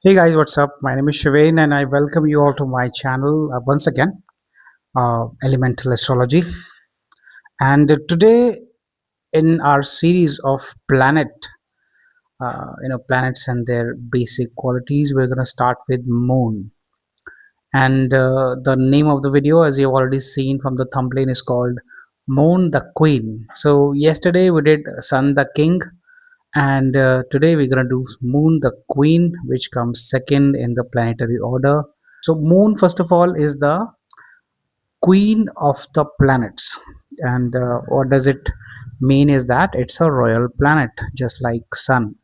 Hey guys, what's up? My name is Shivain and I welcome you all to my channel once again, Elemental Astrology. And today in our series of planets and their basic qualities, we're going to start with Moon. And the name of the video, as you've already seen from the thumbnail, is called Moon the Queen. So yesterday we did Sun the King, and today we're going to do Moon the Queen, which comes second in the planetary order. So Moon, first of all, is the queen of the planets. And what does it mean is that it's a royal planet, just like Sun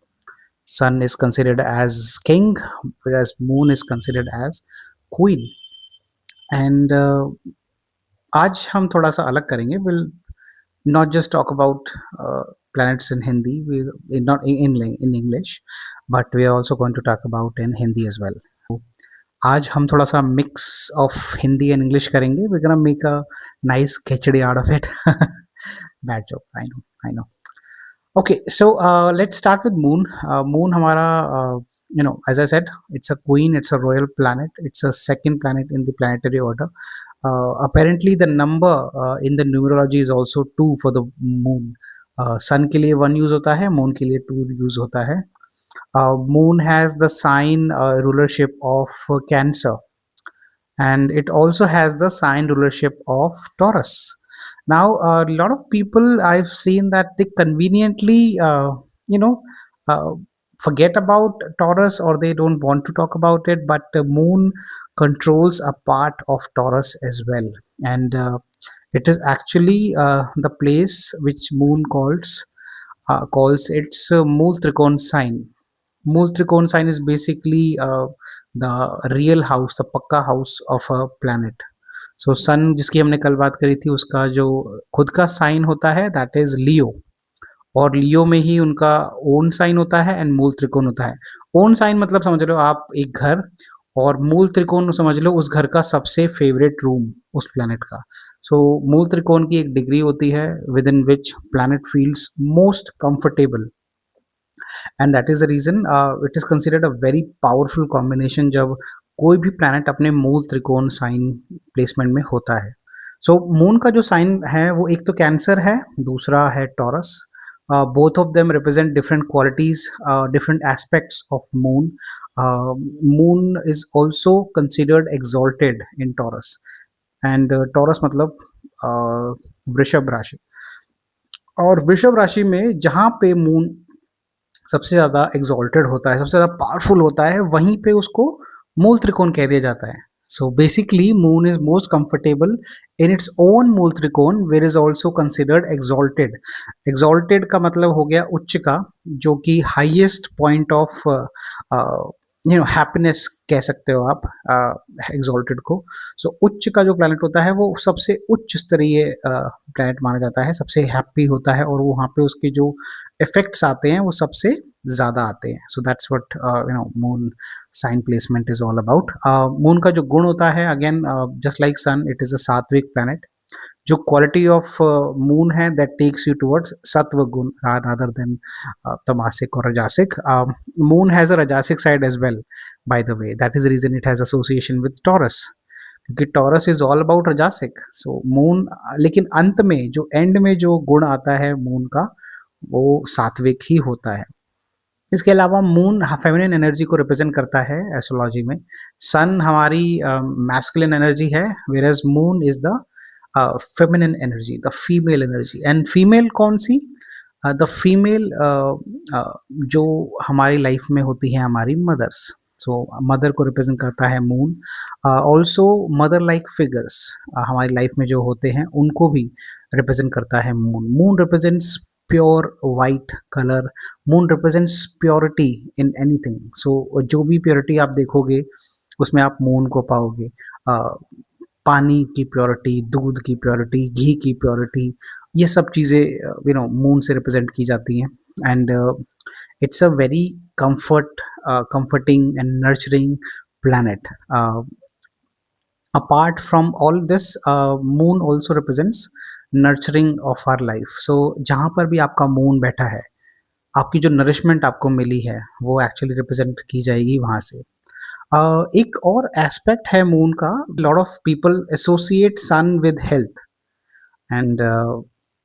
is considered as king, whereas Moon is considered as queen. And आज हम थोड़ा सा अलग करेंगे. We'll not just talk about planets in Hindi, we not in English, but we are also going to talk about in Hindi as well. आज हम थोड़ा सा mix of Hindi and English करेंगे. We gonna make a nice khichdi out of it. Bad joke, I know. Okay, so let's start with Moon. Moon हमारा as I said, it's a queen, it's a royal planet, it's a second planet in the planetary order. Apparently the number in the numerology is also 2 for the Moon. Sun के लिए 1 use होता है, Moon के लिए 2 use होता है. Moon has the sign rulership of Cancer, and it also has the sign rulership of Taurus. Now, a lot of people I've seen that they conveniently, you know, uh, forget about Taurus, or they don't want to talk about it. But the Moon controls a part of Taurus as well, and it is actually the place which Moon calls its Mool Trikon sign. Mool Trikon sign is basically the real house, the पक्का house of a planet. सो सन जिसकी हमने कल बात करी थी, उसका जो खुद का साइन होता है दैट इज लियो, और लियो में ही उनका ओन साइन होता है एंड मूल त्रिकोण होता है. ओन साइन मतलब समझ लो आप एक घर, और मूल त्रिकोण समझ लो उस घर का सबसे फेवरेट रूम उस प्लैनेट का. सो मूल त्रिकोण की एक डिग्री होती है within which planet feels most comfortable, and that is the reason it is considered a very powerful combination जब कोई भी प्लैनेट अपने मूल त्रिकोण साइन प्लेसमेंट में होता है. सो मून का जो साइन है वो एक तो कैंसर है, दूसरा है taurus. Both of them represent different qualities, different aspects of moon. Moon is also considered exalted in taurus, and taurus मतलब वृषभ राशि. और वृषभ राशि में जहाँ पे मून सबसे ज़्यादा एग्जॉल्टेड होता है, सबसे ज़्यादा पावरफुल होता है, वहीं पे उसको मूल त्रिकोण कह दिया जाता है. So basically moon is most comfortable in its own mool trikona, where is also considered exalted. Exalted का मतलब हो गया उच्च का, जो कि हाइएस्ट पॉइंट ऑफ हैप्पीनेस कह सकते हो आप एग्जॉल्टेड को. सो उच्च का जो प्लैनेट होता है वो सबसे उच्च स्तरीय प्लैनेट माना जाता है, सबसे हैप्पी होता है, और वहाँ पे उसके जो इफेक्ट्स आते हैं वो सबसे ज़्यादा आते हैं. So that's what moon sign placement is all about. Moon का जो गुण होता है, again just like sun, it is a sattvic planet. जो क्वालिटी ऑफ मून है that takes you towards sattva guna rather than tamasic और rajasic. Moon has a rajasic side as well, by the way. That is reason it has association with Taurus, क्योंकि Taurus is all about rajasic. So moon, लेकिन अंत में जो and में जो गुण आता है मून का, वो सात्विक ही होता है. इसके अलावा मून फेमिनिन एनर्जी को रिप्रेजेंट करता है एस्ट्रोलॉजी में. सन हमारी मैस्कुलिन एनर्जी है, whereas moon is the feminine energy, the female energy. And female कौन सी? द फीमेल जो हमारी लाइफ में होती है, हमारी मदर्स. सो मदर को रिप्रेजेंट करता है moon. Also mother like figures हमारी लाइफ में जो होते हैं उनको भी रिप्रेजेंट करता है moon. Moon represents pure white colour. Moon represents purity in anything. So जो भी प्योरिटी आप देखोगे उसमें आप मून को पाओगे. पानी की प्योरिटी, दूध की प्योरिटी, घी की प्योरिटी, ये सब चीज़ें मून से रिप्रेजेंट की जाती हैं. And it's a very comforting and nurturing planet. Apart from all this, moon also represents nurturing of our life. So जहाँ पर भी आपका मून बैठा है, आपकी जो नरिशमेंट आपको मिली है वो एक्चुअली रिप्रेजेंट की जाएगी वहाँ से। एक और एस्पेक्ट है मून का, lot of people associate sun with health and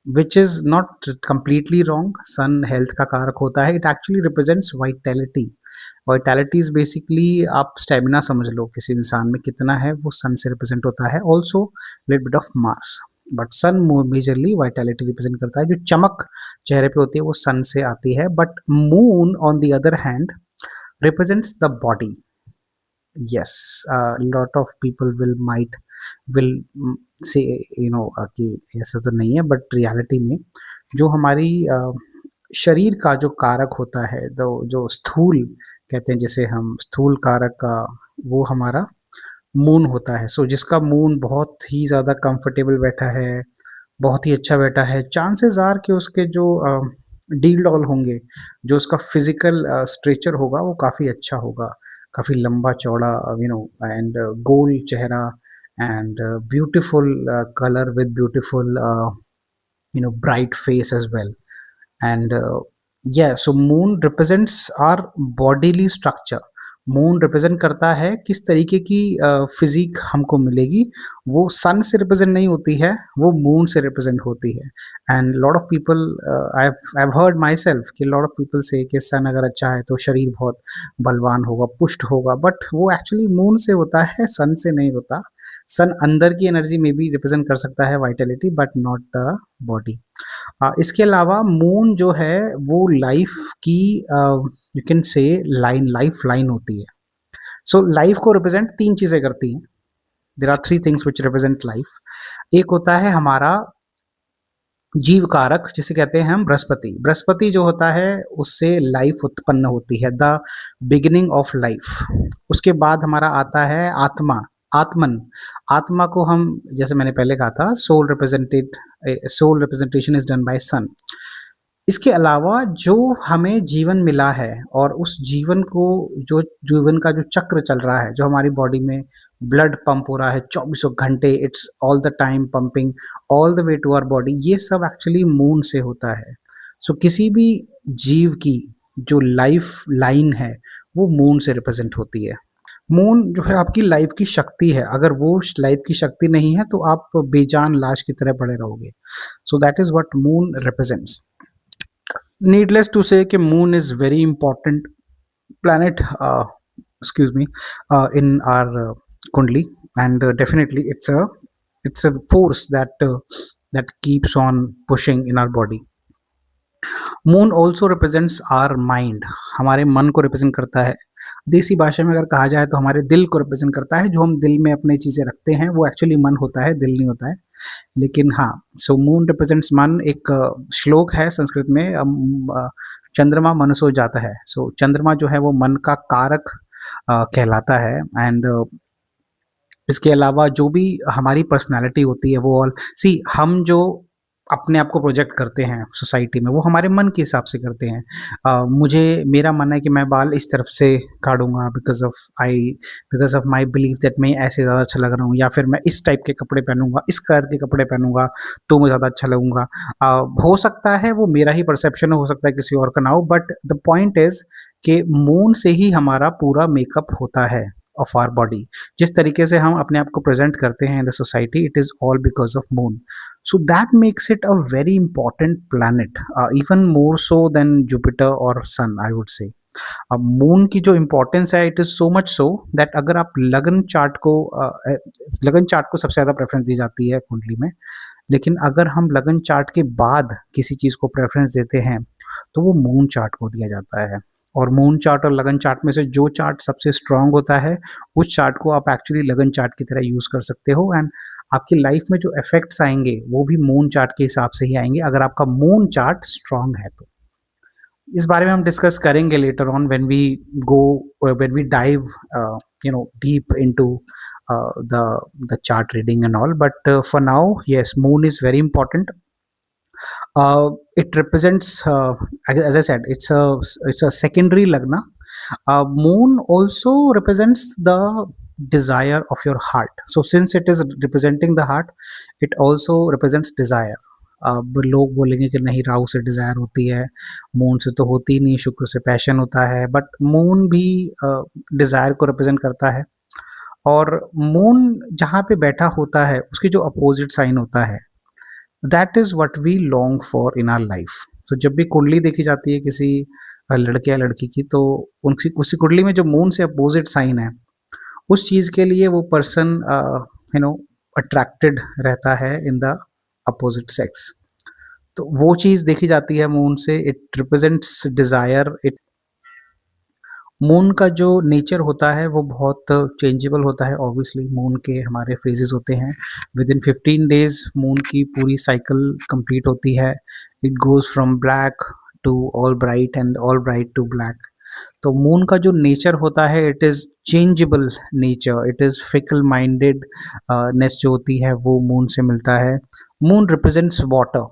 which is not completely wrong. Sun health का कारक होता है, it actually represents vitality. Vitality is basically, आप स्टेमिना समझ लो किसी इंसान में कितना है, वो सन से रिप्रेजेंट होता है। Also little bit of Mars, but sun majorly vitality represent करता है। जो चमक चेहरे पे होती है वो सन से आती है, but moon on the other hand represents the body. Yes, a lot of people will say, कि ऐसा तो नहीं है, बट रियलिटी में जो हमारी शरीर का जो कारक होता है, जो स्थूल कहते हैं, जैसे हम स्थूल कारक का, वो हमारा मून होता है। सो जिसका मून बहुत ही ज़्यादा कंफर्टेबल बैठा है, बहुत ही अच्छा बैठा है, चांसेस आर कि उसके जो डील डॉल होंगे, जो उसका फिजिकल स्ट्रेचर होगा वो काफ़ी अच्छा होगा, काफ़ी लंबा चौड़ा, एंड गोल चेहरा, and beautiful colour with beautiful bright face as well. And yeah, so moon represents our bodily structure. Moon represent करता है किस तरीके की फिजिक हमको मिलेगी, वो सन से रिप्रेजेंट नहीं होती है, वो मून से रिप्रेजेंट होती है। And lot of people, I have heard my self कि लॉट ऑफ पीपल से कि सन अगर अच्छा है तो शरीर बहुत बलवान होगा, पुष्ट होगा, बट वो एक्चुअली मून से होता है, सन से नहीं होता। सन अंदर की एनर्जी में भी रिप्रेजेंट कर सकता है, Vitality, but not the body. इसके अलावा मून जो है वो लाइफ की, you can say life line होती है। सो लाइफ को रिप्रेजेंट तीन चीजें करती हैं। There are three things which represent life. एक होता है हमारा जीव कारक, जिसे कहते हैं हम बृहस्पति। बृहस्पति जो होता है उससे लाइफ उत्पन्न होती है, द बिगिनिंग ऑफ लाइफ। उसके बाद हमारा आता है आत्मा, आत्मन। आत्मा को हम, जैसे मैंने पहले कहा था, soul representation is done by sun. इसके अलावा जो हमें जीवन मिला है, और उस जीवन को, जो जीवन का जो चक्र चल रहा है, जो हमारी बॉडी में ब्लड पंप हो रहा है 24 घंटे, it's all the time pumping all the way to our body, ये सब एक्चुअली मून से होता है। सो किसी भी जीव की जो लाइफ लाइन है वो मून से रिप्रेजेंट होती है। मून जो है आपकी लाइफ की शक्ति है, अगर वो लाइफ की शक्ति नहीं है तो आप बेजान लाश की तरह पड़े रहोगे। So that is what moon represents. Needless to say कि moon is very important planet, in our kundli, and definitely it's a force that keeps on pushing in our body. Moon also represents our mind, हमारे मन को represent करता है। देसी भाषा में अगर कहा जाए तो हमारे दिल को रिप्रेजेंट करता है। जो हम दिल में अपनी चीज़ें रखते हैं वो एक्चुअली मन होता है, दिल नहीं होता है। लेकिन हाँ, सो मून रिप्रेजेंट्स मन। एक श्लोक है संस्कृत में, चंद्रमा मनुष्यो जाता है। सो चंद्रमा जो है वो मन का कारक कहलाता है। एंड इसके अलावा जो भी हमारी पर्सनालिटी होती है वो ऑल हम जो अपने आप को प्रोजेक्ट करते हैं सोसाइटी में, वो हमारे मन के हिसाब से करते हैं। मेरा मन है कि मैं बाल इस तरफ से काटूंगा because of my believe that मैं ऐसे ज़्यादा अच्छा लग रहा हूँ, या फिर मैं इस टाइप के कपड़े पहनूंगा, इस कलर के कपड़े पहनूंगा तो मैं ज़्यादा अच्छा लगूंगा। हो सकता है वो मेरा ही परसेप्शन हो सकता है किसी और का ना हो, बट द पॉइंट इज कि मून से ही हमारा पूरा मेकअप होता है ऑफ आवर बॉडी। जिस तरीके से हम अपने आप को प्रेजेंट करते हैं in the society, it is all because of moon. So that makes it a very important planet, even more so than Jupiter or Sun, I would say. अब मून की जो इम्पोर्टेंस है, it is so much so that अगर आप लगन chart को सबसे ज़्यादा प्रेफरेंस दी जाती है कुंडली में। लेकिन अगर हम लगन चार्ट के बाद किसी चीज़ को प्रेफरेंस देते हैं तो वो मून चार्ट को दिया जाता है। और मून चार्ट और लगन चार्ट में से जो चार्ट सबसे स्ट्रांग होता है, उस चार्ट को आप एक्चुअली लगन चार्ट की तरह यूज़ कर सकते हो। एंड आपकी लाइफ में जो इफेक्ट्स आएंगे वो भी मून चार्ट के हिसाब से ही आएंगे, अगर आपका मून चार्ट स्ट्रांग है तो। इस बारे में हम डिस्कस करेंगे later on when we dive deep into the chart reading and all, but for now, yes, moon is very important. It represents, as I said, it's a secondary lagna. Moon also represents the desire of your heart. So since it is representing the heart, it also represents desire. अब लोग बोलेंगे कि नहीं, राहु से desire होती है, moon से तो होती नहीं, शुक्र से पैशन होता है, बट मून भी डिज़ायर को रिप्रेजेंट करता है। और मून जहाँ पे बैठा होता है उसकी जो अपोजिट साइन होता है, that is what we long for in our life. तो जब भी कुंडली देखी जाती है किसी लड़के या लड़की की, तो उनकी उसी कुंडली में जो मून से अपोजिट साइन है, उस चीज़ के लिए वो पर्सन यू नो अट्रैक्टेड रहता है इन द अपोजिट सेक्स। तो वो चीज़ देखी जाती है मून से, it represents desire. It moon का जो नेचर होता है वो बहुत चेंजेबल होता है। ऑब्वियसली मून के हमारे फेजेस होते हैं, विद इन 15 डेज मून की पूरी साइकिल कंप्लीट होती है। It goes from black to all bright and all bright to black. तो मून का जो नेचर होता है, it is changeable nature, it is fickle mindedness जो होती है वो मून से मिलता है। Moon represents water.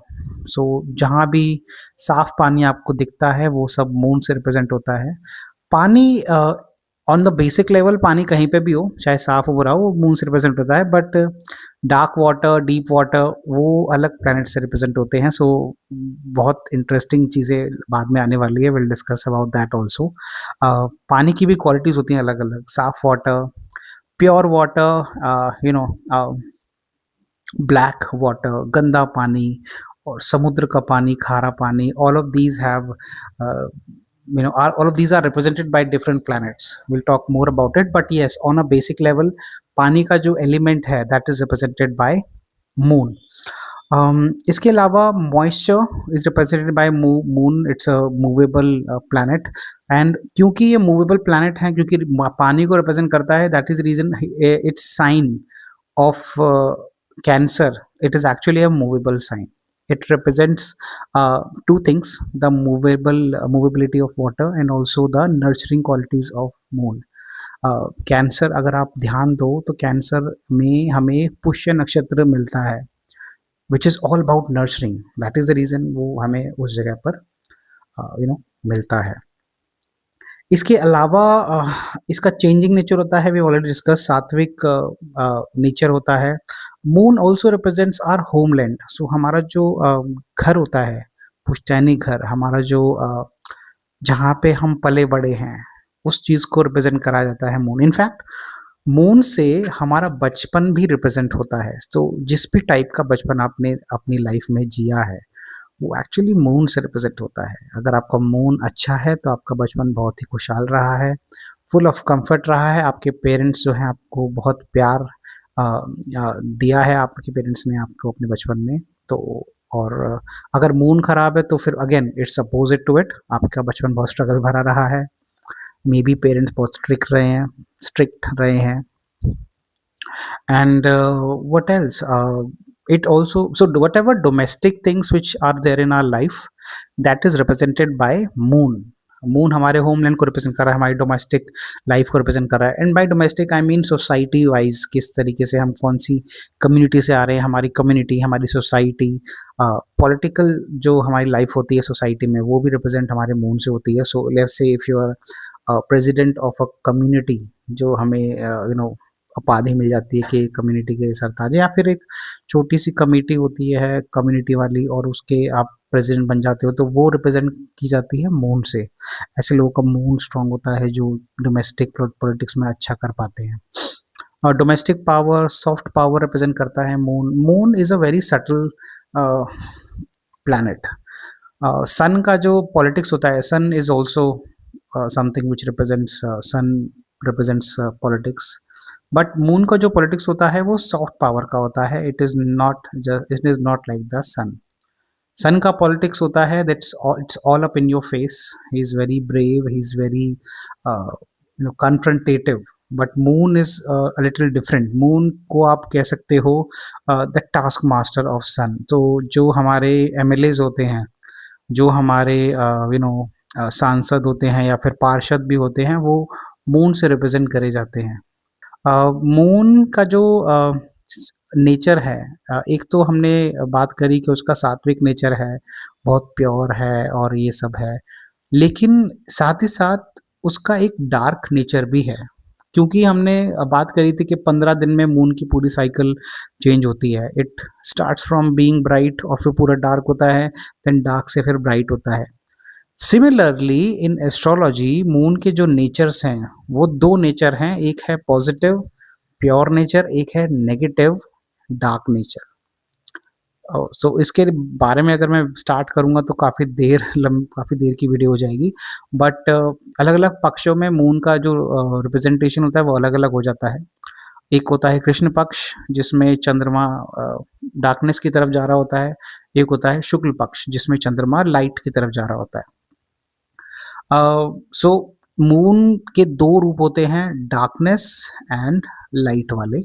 सो जहाँ भी साफ पानी आपको दिखता है वो सब मून से रिप्रेजेंट होता है। पानी ऑन द बेसिक लेवल पानी कहीं पे भी हो, चाहे साफ हो रहा हो, वो मून से रिप्रेजेंट होता है। But dark water, deep water, वो अलग प्लैनेट से रिप्रेजेंट होते हैं। सो बहुत इंटरेस्टिंग चीज़ें बाद में आने वाली है, will discuss about that also. पानी की भी क्वालिटीज़ होती हैं अलग अलग, साफ water, pure water, black water, गंदा पानी, और समुद्र का पानी, खारा पानी, all of these have all of these are represented by different planets. We'll talk more about it, but yes, on a basic level पानी का जो एलिमेंट है that is represented by moon. इसके अलावा moisture is represented by moon. It's a movable planet, and क्योंकि ये movable planet है, क्योंकि पानी को रिप्रेजेंट करता है, that is reason it's sign of Cancer, it is actually a movable sign. It represents two things: the movability of water and also the nurturing qualities of moon. Cancer अगर आप ध्यान दो तो कैंसर में हमें पुष्य नक्षत्र मिलता है, which is all about nurturing. That is the reason वो हमें उस जगह पर मिलता है। इसके अलावा इसका चेंजिंग नेचर होता है, वी ऑलरेडी डिस्कस। सात्विक नेचर होता है। Moon also represents our homeland. So हमारा जो घर होता है, पुश्तैनी घर, हमारा जो जहाँ पे हम पले बड़े हैं, उस चीज़ को रिप्रेजेंट करा जाता है मून। इनफैक्ट मून से हमारा बचपन भी रिप्रेजेंट होता है। तो जिस भी टाइप का बचपन आपने अपनी लाइफ में जिया है, वो एक्चुअली मून से रिप्रेजेंट होता है। अगर आपका मून अच्छा है तो आपका बचपन बहुत ही खुशहाल रहा है, फुल ऑफ कंफर्ट रहा है। आपके पेरेंट्स जो हैं आपको बहुत प्यार दिया है, आपके पेरेंट्स ने आपको अपने बचपन में। तो और अगर मून खराब है तो फिर again it's opposite to it, आपका बचपन बहुत स्ट्रगल भरा रहा है, मे बी पेरेंट्स बहुत स्ट्रिक्ट रहे हैं। And what else, it also, so whatever domestic things which are there in our life, that is represented by moon. Moon हमारे होमलैंड को रिप्रेजेंट कर रहा है, हमारी डोमेस्टिक लाइफ को रिप्रेजेंट कर रहा है। And bye domestic I mean society wise, किस तरीके से हम कौन सी कम्युनिटी से आ रहे हैं, हमारी कम्युनिटी, हमारी सोसाइटी, पॉलिटिकल जो हमारी लाइफ होती है सोसाइटी में, वो भी रिप्रेजेंट हमारे मून से होती है। So let's say if you are president of a community, जो हमें उपाधि मिल जाती है कि कम्युनिटी के सरताज, या फिर एक छोटी सी कमेटी होती है कम्युनिटी वाली और उसके आप प्रेसिडेंट बन जाते हो, तो वो रिप्रेजेंट की जाती है मून से। ऐसे लोगों का मून स्ट्रांग होता है जो डोमेस्टिक पॉलिटिक्स में अच्छा कर पाते हैं। और domestic power, soft power represent करता है moon. Moon is a very subtle planet. Sun का जो पॉलिटिक्स होता है, sun is also something which represents, sun represents politics. But moon का जो पॉलिटिक्स होता है वो सॉफ्ट पावर का होता है। It is not like the sun. Sun का पॉलिटिक्स होता है that's it's all up in your face, he is very brave, he is very confrontative. But moon is a little different. Moon को आप कह सकते हो the task master of sun. तो जो हमारे एमएलएज होते हैं, जो हमारे सांसद होते हैं या फिर पार्षद भी होते हैं, वो मून से रिप्रेजेंट करे जाते हैं। मून का जो नेचर है, एक तो हमने बात करी कि उसका सात्विक नेचर है, बहुत प्योर है और ये सब है, लेकिन साथ ही साथ उसका एक डार्क नेचर भी है। क्योंकि हमने बात करी थी कि 15 दिन में मून की पूरी साइकिल चेंज होती है। It starts from being bright और फिर पूरा डार्क होता है, देन डार्क से फिर ब्राइट होता है। सिमिलरली इन एस्ट्रोलॉजी मून के जो नेचर्स हैं वो दो नेचर हैं, एक है पॉजिटिव प्योर नेचर, एक है नेगेटिव डार्क नेचर। सो इसके बारे में अगर मैं स्टार्ट करूंगा तो काफ़ी देर की वीडियो हो जाएगी। बट अलग अलग पक्षों में मून का जो रिप्रेजेंटेशन होता है वो अलग अलग हो जाता है। एक होता है कृष्ण पक्ष जिसमें चंद्रमा डार्कनेस की तरफ जा रहा होता है, एक होता है शुक्ल पक्ष जिसमें चंद्रमा लाइट की तरफ जा रहा होता है। सो मून के दो रूप होते हैं, डार्कनेस एंड लाइट वाले।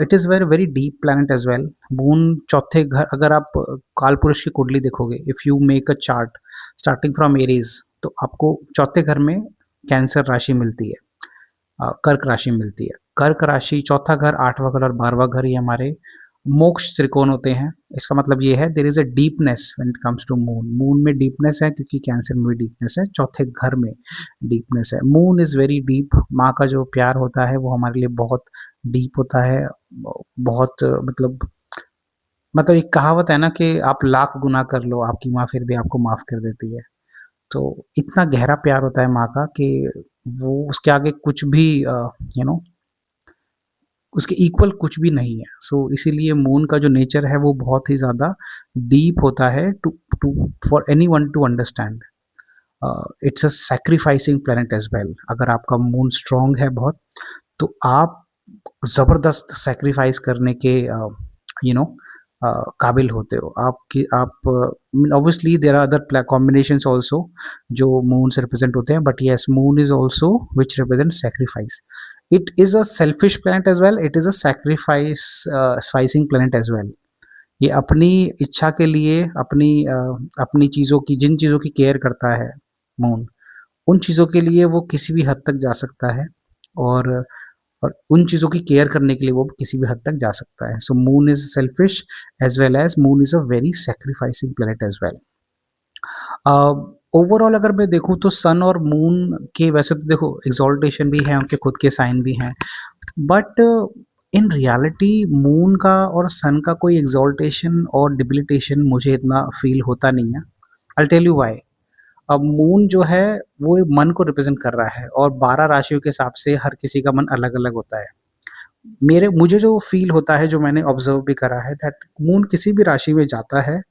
It is very very deep planet as well. Moon चौथे घर, अगर आप काल पुरुष की कुंडली देखोगे, if you make a chart starting from Aries, तो आपको चौथे घर में कैंसर राशि मिलती है, कर्क राशि मिलती है। कर्क राशि चौथा घर, आठवां घर और 12वां घर ये हमारे मोक्ष त्रिकोण होते हैं। इसका मतलब ये है there is a deepness when it comes to moon. Moon में डीपनेस है क्योंकि कैंसर में भी डीपनेस है, चौथे घर में डीपनेस है। Moon is very deep. माँ का जो प्यार होता है वो हमारे लिए बहुत डीप होता है। बहुत मतलब एक कहावत है ना कि आप लाख गुनाह कर लो आपकी माँ फिर भी आपको माफ कर देती है। तो इतना गहरा प्यार होता है माँ का कि वो उसके आगे कुछ भी यू नो उसके इक्वल कुछ भी नहीं है। सो इसीलिए मून का जो नेचर है वो बहुत ही ज़्यादा डीप होता है to to for anyone to understand. It's a sacrificing planet as well. अगर आपका मून स्ट्रांग है बहुत, तो आप ज़बरदस्त सैक्रिफाइस करने के यू नो काबिल होते हो। आपकी आप obviously there are other combinations also जो मून से रिप्रेजेंट होते हैं, but yes moon is also which represent sacrifice. It is a selfish planet as well, it is a sacrifice spicing planet as well. ये अपनी इच्छा के लिए अपनी चीज़ों की, जिन चीज़ों की केयर करता है मून, उन चीज़ों के लिए वो किसी भी हद तक जा सकता है। और और उन चीज़ों की केयर करने के लिए वो किसी भी हद तक जा सकता है। So moon is selfish as well as moon is a very sacrificing planet as well. Overall अगर मैं देखूँ तो सन और मून के वैसे तो देखो एक्सॉल्टेशन भी है, उनके खुद के साइन भी हैं, बट इन रियलिटी मून का और सन का कोई एक्सॉल्टेशन और डिबिलिटेशन मुझे इतना फील होता नहीं है। I tell you why. अब मून जो है वो मन को रिप्रेजेंट कर रहा है और 12 राशियों के हिसाब से हर किसी का मन अलग अलग होता है। मुझे जो फील होता है, जो मैंने ऑब्जर्व भी करा है, दैट मून किसी भी राशि में जाता है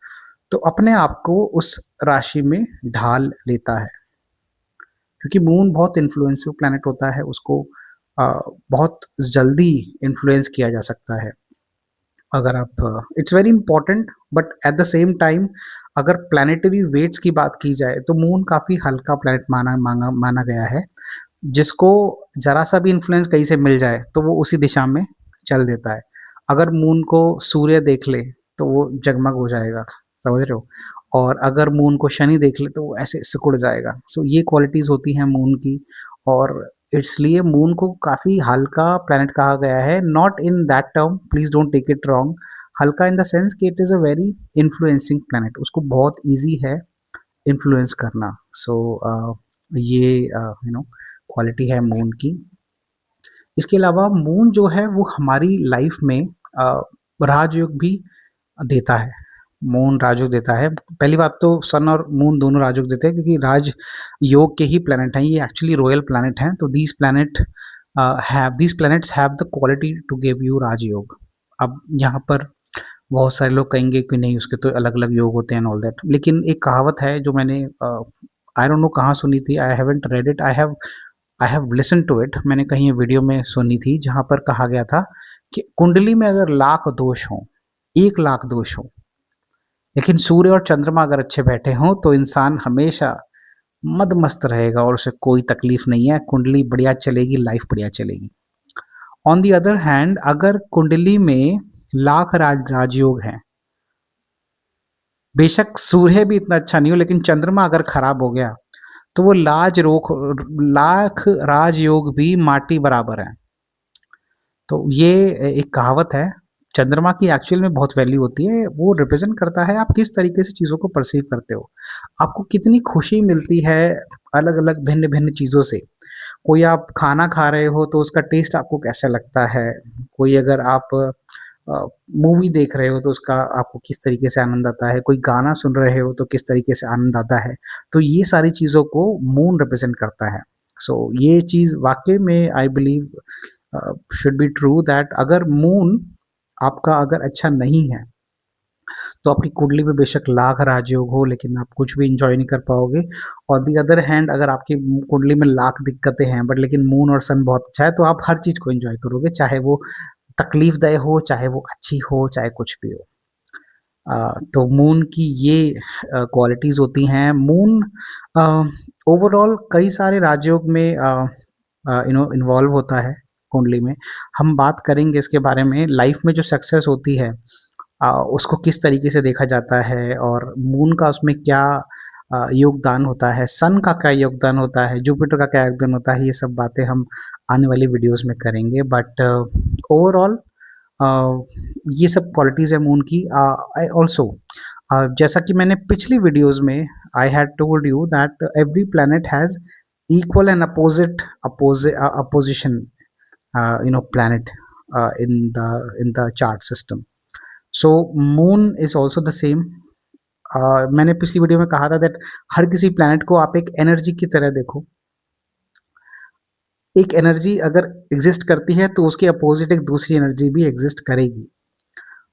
तो अपने आप को उस राशि में ढाल लेता है, क्योंकि मून बहुत इन्फ्लुएंसिव प्लैनेट होता है। उसको बहुत जल्दी इन्फ्लुएंस किया जा सकता है। अगर आप it's very important, but at the same time अगर प्लानिटरी वेट्स की बात की जाए तो मून काफ़ी हल्का प्लैनेट माना गया है, जिसको जरा सा भी इन्फ्लुएंस कहीं से मिल जाए तो वो उसी दिशा में चल देता है। अगर मून को सूर्य देख ले तो वो जगमग हो जाएगा, समझ रहे हो? और अगर मून को शनि देख ले तो वो ऐसे सिकुड़ जाएगा। सो ये क्वालिटीज़ होती हैं मून की, और इसलिए मून को काफ़ी हल्का प्लैनेट कहा गया है। Not in that term, please don't take it wrong. हल्का इन द सेंस कि it is a very influencing planet, उसको बहुत ईजी है इन्फ्लुएंस करना। सो ये क्वालिटी है मून की। इसके अलावा मून जो है वो हमारी लाइफ में राजयोग भी देता है। मून राजयोग देता है। पहली बात तो सन और मून दोनों राजयोग देते हैं क्योंकि राज योग के ही प्लैनेट हैं, ये एक्चुअली रॉयल प्लैनेट हैं। तो these planets have the quality to give you rajyoga. अब यहाँ पर बहुत सारे लोग कहेंगे कि नहीं, उसके तो अलग अलग योग होते हैं ऑल दैट, लेकिन एक कहावत है जो मैंने आई डोंट नो कहाँ सुनी थी, I haven't read it, I have listen to it. मैंने कहीं वीडियो में सुनी थी जहाँ पर कहा गया था कि कुंडली में अगर लाख दोष हों, 1 लाख दोष हों, लेकिन सूर्य और चंद्रमा अगर अच्छे बैठे हों तो इंसान हमेशा मदमस्त रहेगा और उसे कोई तकलीफ नहीं है, कुंडली बढ़िया चलेगी, लाइफ बढ़िया चलेगी। ऑन दी अदर हैंड अगर कुंडली में लाख राजयोग हैं, बेशक सूर्य भी इतना अच्छा नहीं हो, लेकिन चंद्रमा अगर खराब हो गया तो वो लाख राजयोग भी माटी बराबर है। तो ये एक कहावत है। चंद्रमा की एक्चुअल में बहुत वैल्यू होती है। वो रिप्रेजेंट करता है आप किस तरीके से चीज़ों को परसीव करते हो, आपको कितनी खुशी मिलती है अलग अलग भिन्न भिन्न चीज़ों से। कोई आप खाना खा रहे हो तो उसका टेस्ट आपको कैसा लगता है, कोई अगर आप मूवी देख रहे हो तो उसका आपको किस तरीके से आनंद आता है, कोई गाना सुन रहे हो तो किस तरीके से आनंद आता है। तो ये सारी चीज़ों को मून रिप्रेजेंट करता है। सो ये चीज़ वाक़ई में I believe should be true that अगर मून आपका अगर अच्छा नहीं है, तो आपकी कुंडली में बेशक लाख राजयोग हो लेकिन आप कुछ भी एन्जॉय नहीं कर पाओगे। ऑन दी अदर हैंड अगर आपकी कुंडली में लाख दिक्कतें हैं बट लेकिन मून और सन बहुत अच्छा है, तो आप हर चीज़ को एन्जॉय करोगे, चाहे वो तकलीफ़देह हो, चाहे वो अच्छी हो, चाहे कुछ भी हो। तो मून की ये क्वालिटीज़ होती हैं। मून ओवरऑल कई सारे राजयोग में इन्वॉल्व होता है कुंडली में। हम बात करेंगे इसके बारे में। लाइफ में जो सक्सेस होती है उसको किस तरीके से देखा जाता है और मून का उसमें क्या योगदान होता है, सन का क्या योगदान होता है, जुपिटर का क्या योगदान होता है, ये सब बातें हम आने वाली वीडियोस में करेंगे। बट ओवरऑल ये सब क्वालिटीज़ है मून की। आई ऑल्सो जैसा कि मैंने पिछली वीडियोस में I had told you that every planet has equal and opposition planet in the chart system. So moon is also the same. मैंने पिछली वीडियो में कहा था दैट हर किसी प्लैनेट को आप एक एनर्जी की तरह देखो। एक एनर्जी अगर एग्जिस्ट करती है तो उसके अपोजिट एक दूसरी एनर्जी भी एग्जिस्ट करेगी।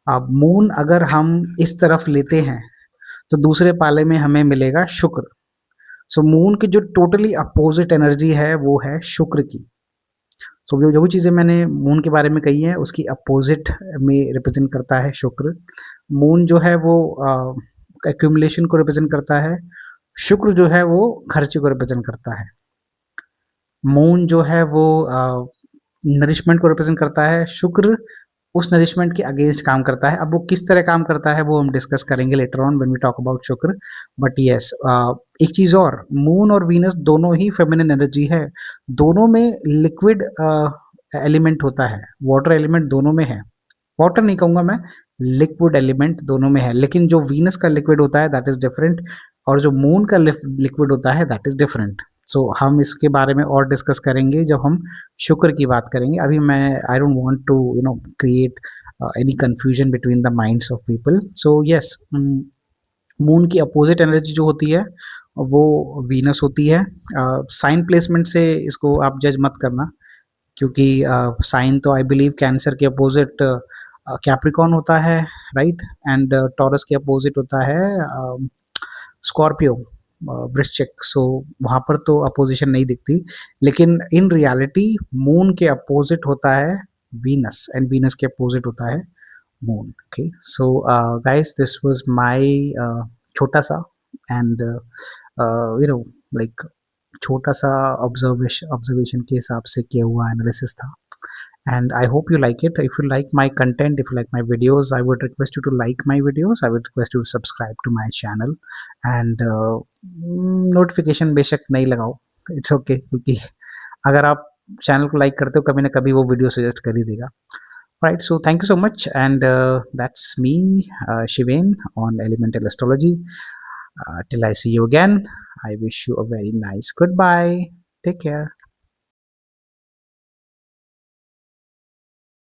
अब मून अगर हम इस तरफ लेते हैं तो दूसरे पाले में हमें मिलेगा शुक्र। सो मून की जो टोटली अपोजिट एनर्जी है वो है शुक्र की। सो जो भी चीज़ें मैंने मून के बारे में कही हैं उसकी अपोजिट में रिप्रेजेंट करता है शुक्र। मून जो है वो एक्यूमुलेशन को रिप्रेजेंट करता है, शुक्र जो है वो खर्चे को रिप्रेजेंट करता है। मून जो है वो नरिशमेंट को रिप्रेजेंट करता है, शुक्र उस नरिशमेंट के अगेंस्ट काम करता है। अब वो किस तरह काम करता है वो हम डिस्कस करेंगे later on when we talk about Shukra. But yes, एक चीज़ और, मून और वीनस दोनों ही फेमिनिन एनर्जी है। दोनों में लिक्विड एलिमेंट होता है, वाटर एलिमेंट दोनों में है। वाटर नहीं कहूँगा मैं, लिक्विड एलिमेंट दोनों में है, लेकिन जो वीनस का लिक्विड होता है दैट इज़ डिफरेंट और जो मून का लिक्विड होता है दैट इज़ डिफरेंट। सो हम इसके बारे में और डिस्कस करेंगे जब हम शुक्र की बात करेंगे। अभी मैं I don't want to create any confusion between the minds of people. So yes, moon की अपोजिट एनर्जी जो होती है वो वीनस होती है। साइन प्लेसमेंट से इसको आप जज मत करना, क्योंकि साइन तो आई बिलीव कैंसर के अपोजिट कैप्रिकॉन होता है, राइट, एंड टॉरस के अपोजिट होता है स्कॉर्पियो, वृश्चिक। सो वहाँ पर तो अपोजिशन नहीं दिखती, लेकिन इन रियलिटी मून के अपोजिट होता है वीनस एंड वीनस के अपोजिट होता है moon. Okay, so guys, this was my छोटा सा एंड लाइक छोटा सा ऑब्जर्वेशन के हिसाब से किया हुआ एनालिसिस था। And I hope you like it. If you like my content, if you like my videos, I would request you to like my videos. I would request you to subscribe to my channel and notification बेशक नहीं लगाओ, it's okay, क्योंकि अगर आप channel को like करते हो कभी ना कभी वो वीडियो सजेस्ट कर ही देगा। Right, so thank you so much, and that's me, Shiven, on Elemental Astrology. Till I see you again, I wish you a very nice goodbye. Take care.